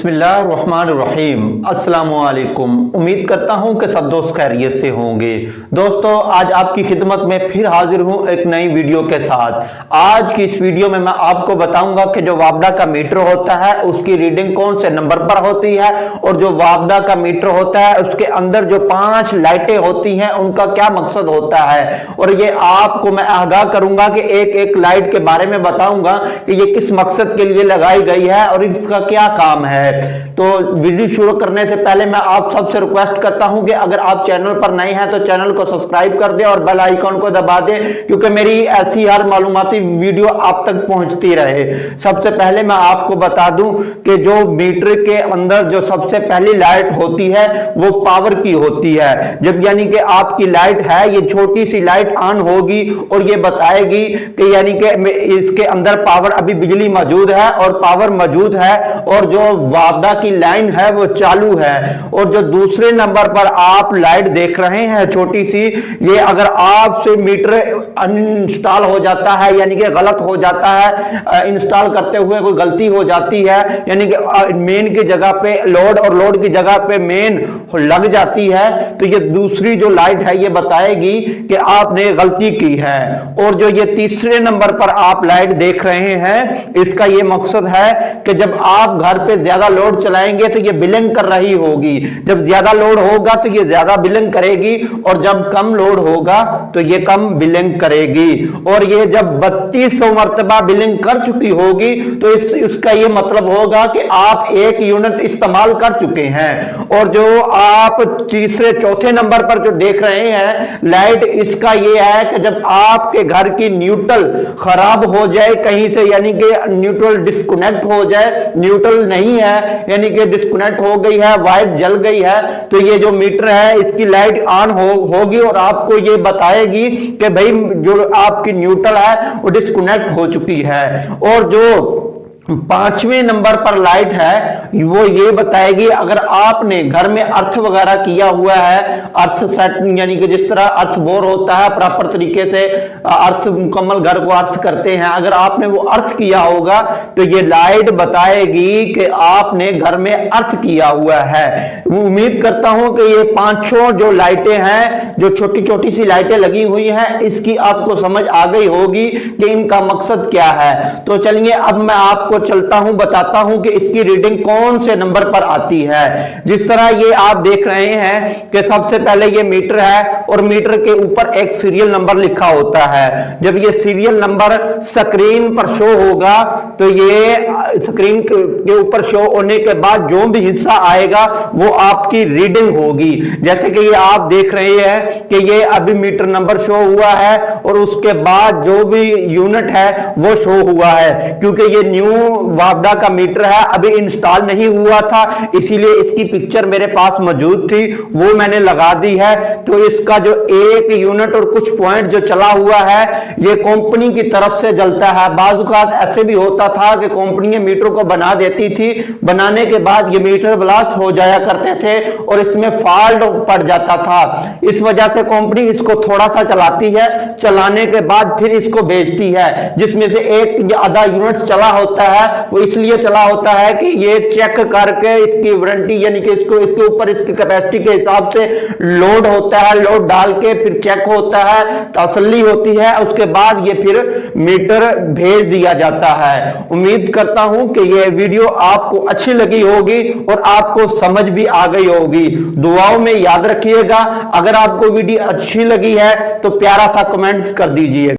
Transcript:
बिस्मिल्लाहिर्रहमानिर्रहीम। अस्सलामुअलैकुम। उम्मीद करता हूं कि सब दोस्त खैरियत से होंगे। दोस्तों, आज आपकी खिदमत में फिर हाजिर हूं एक नई वीडियो के साथ। आज की इस वीडियो में मैं आपको बताऊंगा कि जो वापडा का मीटर होता है उसकी रीडिंग कौन से नंबर पर होती है, और जो वापडा का मीटर होता है उसके अंदर जो 5 लाइटें होती हैं उनका क्या मकसद होता है। और ये आपको मैं आगाह करूंगा कि एक एक लाइट के बारे में बताऊंगा कि ये किस मकसद के लिए लगाई गई है और इसका क्या काम है। तो वीडियो शुरू करने से पहले मैं आप सबसे रिक्वेस्ट करता हूं कि अगर आप चैनल पर नए हैं तो चैनल को सब्सक्राइब कर दें और बेल आइकन को दबा दें, क्योंकि मेरी ऐसी हर मालूमाती वीडियो आप तक पहुंचती रहे। सबसे पहले मैं आपको बता दूं कि जो मीटर के अंदर जो सबसे पहली लाइट होती है वो पावर की होती है। जब यानी कि आपकी लाइट है, ये छोटी सी लाइट ऑन होगी और ये बताएगी कि यानी कि इसके अंदर पावर अभी बिजली मौजूद है और पावर मौजूद है और जो वापडा की लाइन है वो चालू है। और जो दूसरे नंबर पर आप लाइट देख रहे हैं छोटी सी, ये अगर आपसे मीटर अनइंस्टॉल हो जाता है यानी कि गलत हो जाता है, इंस्टॉल करते हुए कोई गलती हो जाती है यानी कि मेन की जगह पे लोड और लोड की जगह पे मेन लग जाती है, तो ये दूसरी जो लाइट है ये बताएगी कि आपने गलती की है। और जो ये तीसरे नंबर पर आप लाइट देख रहे हैं, इसका ये मकसद है कि जब आप घर पे ज्यादा लोड चलाएंगे तो ये बिलिंग कर रही होगी। जब ज्यादा लोड होगा तो ये ज्यादा बिलिंग करेगी और जब कम लोड होगा तो ये कम बिलिंग करेगी। और ये जब 3200 मर्तबा बिलिंग कर चुकी होगी तो इसका ये मतलब होगा कि आप 1 यूनिट इस्तेमाल कर चुके हैं। और जो आप तीसरे चौथे नंबर पर जो देख रहे हैं लाइट, इसका ये है कि जब आपके घर की न्यूट्रल खराब हो जाए कहीं से, यानी कि न्यूट्रल डिस्कनेक्ट हो जाए, न्यूट्रल नहीं है यानी कि डिस्कनेक्ट हो गई है, वायर जल गई है, तो ये जो मीटर है इसकी लाइट ऑन होगी और आपको ये बताएगी कि भाई जो आपकी न्यूट्रल है वो डिस्कनेक्ट हो चुकी है। और जो 5वें नंबर पर लाइट है वो ये बताएगी अगर आपने घर में अर्थ वगैरह किया हुआ है, अर्थ सेट यानी कि जिस तरह अर्थ बोर होता है प्रॉपर तरीके से अर्थ मुकम्मल घर को अर्थ करते हैं, अगर आपने वो अर्थ किया होगा तो ये लाइट बताएगी कि आपने घर में अर्थ किया हुआ है। उम्मीद करता हूं कि ये 5 जो लाइटें हैं, जो छोटी छोटी सी लाइटें लगी हुई हैं, इसकी आपको समझ आ गई होगी कि इनका मकसद क्या है। तो चलिए अब मैं आपको चलता हूं, बताता हूं कि इसकी रीडिंग कौन से नंबर पर आती है। जिस तरह ये आप देख रहे हैं कि सबसे पहले ये मीटर है और मीटर के ऊपर एक सीरियल नंबर लिखा होता है। जब ये सीरियल नंबर स्क्रीन पर शो होगा तो ये स्क्रीन के ऊपर शो होने के बाद जो भी हिस्सा आएगा वो आपकी रीडिंग होगी। जैसे कि ये आप देख रहे हैं कि ये अभी मीटर नंबर शो हुआ है और उसके बाद जो भी यूनिट है वो शो हुआ है। क्योंकि ये न्यू वापडा का मीटर है, अभी इंस्टॉल नहीं हुआ था, इसीलिए इसकी पिक्चर मेरे पास मौजूद थी, वो मैंने लगा दी है। तो इसका जो 1 यूनिट और कुछ पॉइंट जो चला हुआ है ये कंपनी की तरफ से जलता है। बाज़-औक़ात ऐसे भी होता था कि कंपनी मीटर को बना देती थी, बनाने के बाद ये मीटर ब्लास्ट हो जाया करते थे और इसमें फॉल्ट पड़ जाता था। इस वजह से कंपनी इसको थोड़ा सा चलाती है, चलाने के बाद फिर इसको बेचती है, जिसमें से 1 आधा यूनिट चला होता है। वो इसलिए चला होता है कि ये चेक करके इसकी वारंटी यानी कि इसको इसके ऊपर इसकी कैपेसिटी के हिसाब से लोड होता है, लोड डाल के फिर चेक होता है, तसल्ली होती है, उसके बाद ये फिर मीटर भेज दिया जाता है। उम्मीद करता हूं कि ये वीडियो आपको अच्छी लगी होगी और आपको समझ भी आ गई होगी। दुआओं में याद रखिएगा। अगर आपको वीडियो अच्छी लगी है तो प्यारा सा कमेंट कर दीजिए।